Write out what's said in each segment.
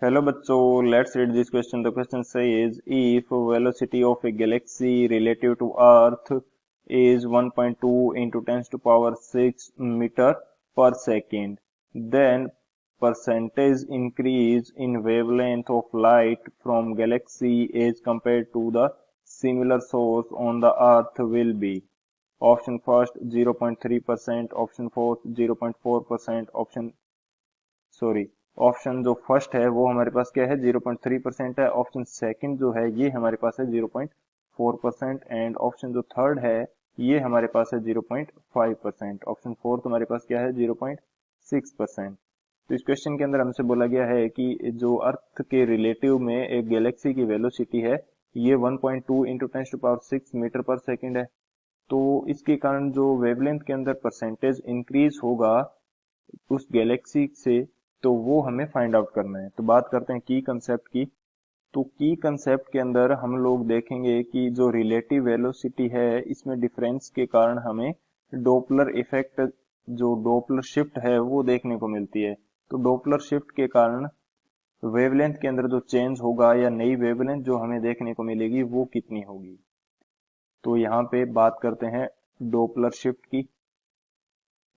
Hello बच्चों, let's read this question. The question says if velocity of a galaxy relative to Earth is 1.2 into 10 to power 6 meter per second, then percentage increase in wavelength of light from galaxy as compared to the similar source on the Earth will be. Option first 0.3%, option fourth 0.4%, option जो first है वो हमारे पास क्या है 0.3% है। Option second जो है ये हमारे पास है 0.4% एंड ऑप्शन जो थर्ड है ये हमारे पास है 0.5%। ऑप्शन फोर्थ हमारे पास क्या है 0.6%। तो इस क्वेश्चन के अंदर हमसे बोला गया है कि जो अर्थ के रिलेटिव में एक गैलेक्सी की वेलोसिटी है ये 1.2 इंटू 10⁶ मीटर पर सेकेंड है। तो इसके कारण जो वेवलेंथ के अंदर परसेंटेज इंक्रीज होगा उस गैलेक्सी से, तो वो हमें फाइंड आउट करना है। तो बात करते हैं की कंसेप्ट की। तो की कंसेप्ट के अंदर हम लोग देखेंगे कि जो रिलेटिव वेलोसिटी है इसमें डिफरेंस के कारण हमें डोपलर इफेक्ट, जो डोपलर शिफ्ट है वो देखने को मिलती है। तो डोपलर शिफ्ट के कारण वेवलेंथ के अंदर जो चेंज होगा या नई वेवलेंथ जो हमें देखने को मिलेगी वो कितनी होगी। तो यहाँ पे बात करते हैं डोपलर शिफ्ट की।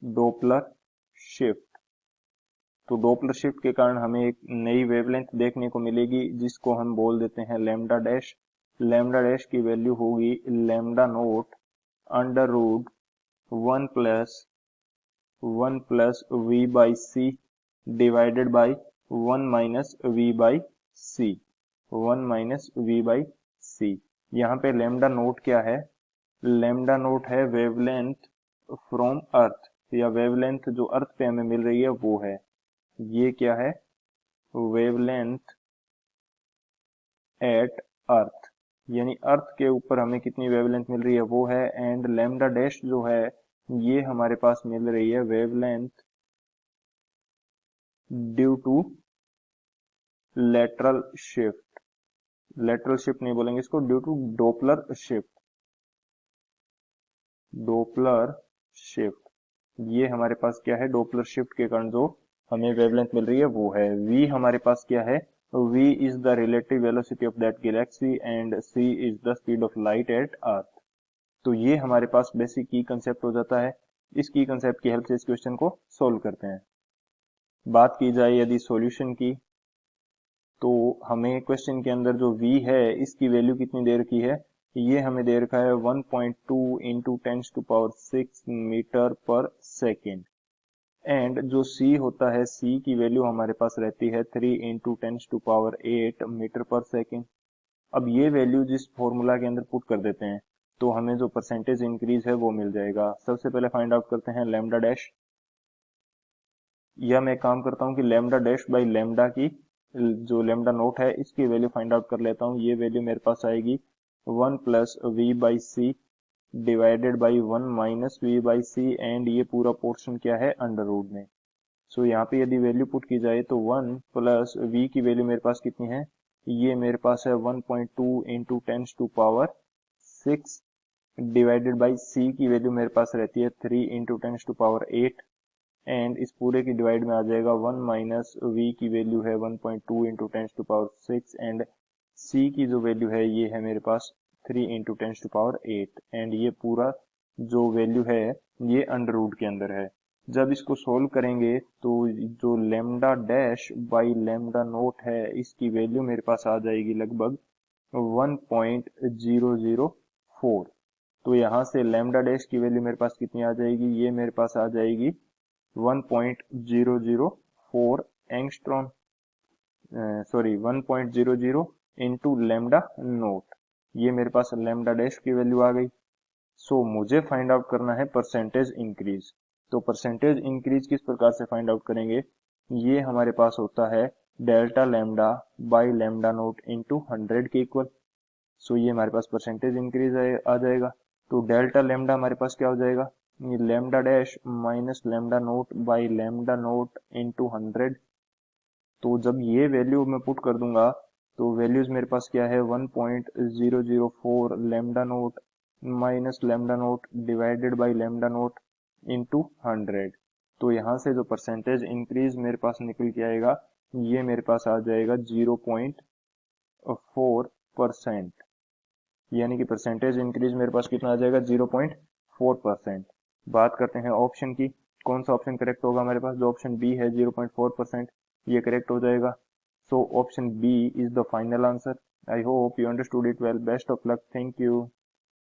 डोपलर शिफ्ट, तो डोपलर शिफ्ट के कारण हमें एक नई वेवलेंथ देखने को मिलेगी जिसको हम बोल देते हैं लैम्डा डैश। लैम्डा डैश की वैल्यू होगी lambda naught under root 1 plus v by c divided by 1 - v by c. 1 - v by c. यहाँ पे लैम्डा नोट क्या है? लैम्डा नोट है वेवलेंथ फ्रॉम अर्थ, या वेवलेंथ जो अर्थ पे हमें मिल रही है वो है। ये क्या है? वेवलेंथ एट अर्थ, यानी अर्थ के ऊपर हमें कितनी वेवलेंथ मिल रही है वो है। एंड लैम्डा डैश जो है ये हमारे पास मिल रही है wavelength due to lateral shift. Lateral shift नहीं बोलेंगे इसको, due to Doppler shift. Doppler shift, ये हमारे पास क्या है? डोपलर शिफ्ट के कारण जो हमें वेवलेंथ मिल रही है वो है। v हमारे पास क्या है? v is the relative velocity of that galaxy and c is the speed of light at earth. तो ये हमारे पास बेसिक की कंसेप्ट हो जाता है। इस की कंसेप्ट की हेल्प से इस क्वेश्चन को सोल्व करते हैं। बात की जाए यदि सॉल्यूशन की, तो हमें क्वेश्चन के अंदर जो v है इसकी वैल्यू कितनी दे रखी है? ये हमें दे रखा है 1.2 इंटू 10⁶ मीटर पर सेकेंड। एंड जो c होता है, c की वैल्यू हमारे पास रहती है 3 इंटू 10⁸ मीटर पर सेकेंड। अब ये वैल्यू जिस फॉर्मूला के अंदर पुट कर देते हैं तो हमें जो परसेंटेज इंक्रीज है वो मिल जाएगा। सबसे पहले फाइंड आउट करते हैं लैम्डा डैश, या मैं काम करता हूँ कि लैम्डा डैश बाई लैम्डा की जो लैम्डा नोट है इसकी वैल्यू फाइंड आउट कर लेता हूँ। ये वैल्यू मेरे पास आएगी 1 + v/c divided by 1 - v/c and ये पूरा पोर्शन क्या है? अंडर रूट में। सो यहाँ पे यदि वैल्यू पुट की जाए तो 1 + v की वैल्यू मेरे पास कितनी है? ये मेरे पास है 1.2 इंटू 10⁶ डिवाइडेड बाई c की वैल्यू मेरे पास रहती है 3 इंटू 10⁸ एंड इस पूरे की डिवाइड में आ जाएगा 1 - v की वैल्यू है 1.2 इंटू 10⁶ एंड c की जो वैल्यू है ये है मेरे पास 3 इंटू 10⁸ एंड ये पूरा जो वैल्यू है ये अंडर रूट के अंदर है। जब इसको सोल्व करेंगे तो जो lambda dash by lambda naught है इसकी वैल्यू मेरे पास आ जाएगी लगभग 1.004। तो यहाँ से लैम्डा डैश की वैल्यू मेरे पास कितनी आ जाएगी? ये मेरे पास आ जाएगी 1.004 एंगस्ट्रॉम, 1.00 इंटू लैम्डा नोट। ये मेरे पास लैम्डा डैश की वैल्यू आ गई। सो मुझे फाइंड आउट करना है परसेंटेज इंक्रीज। तो परसेंटेज इंक्रीज किस प्रकार से फाइंड आउट करेंगे? ये हमारे पास होता है delta lambda by lambda note into 100 के इक्वल। सो ये हमारे पास परसेंटेज इंक्रीज आ जाएगा। तो डेल्टा लैम्डा हमारे पास क्या हो जाएगा? ये lambda dash minus lambda note by lambda note into 100। तो जब ये वैल्यू मैं पुट कर दूंगा तो वैल्यूज मेरे पास क्या है? 1.004 lambda note minus lambda note divided by lambda note into 100। तो यहाँ से जो परसेंटेज इंक्रीज मेरे पास निकल के आएगा ये मेरे पास आ जाएगा 0.4%, यानी कि परसेंटेज इंक्रीज मेरे पास कितना आ जाएगा 0.4%। बात करते हैं ऑप्शन की, कौन सा ऑप्शन करेक्ट होगा हमारे पास, जो ऑप्शन बी है 0.4%, ये करेक्ट हो जाएगा। So option B is the final answer. I hope you understood it well. Best of luck. Thank you.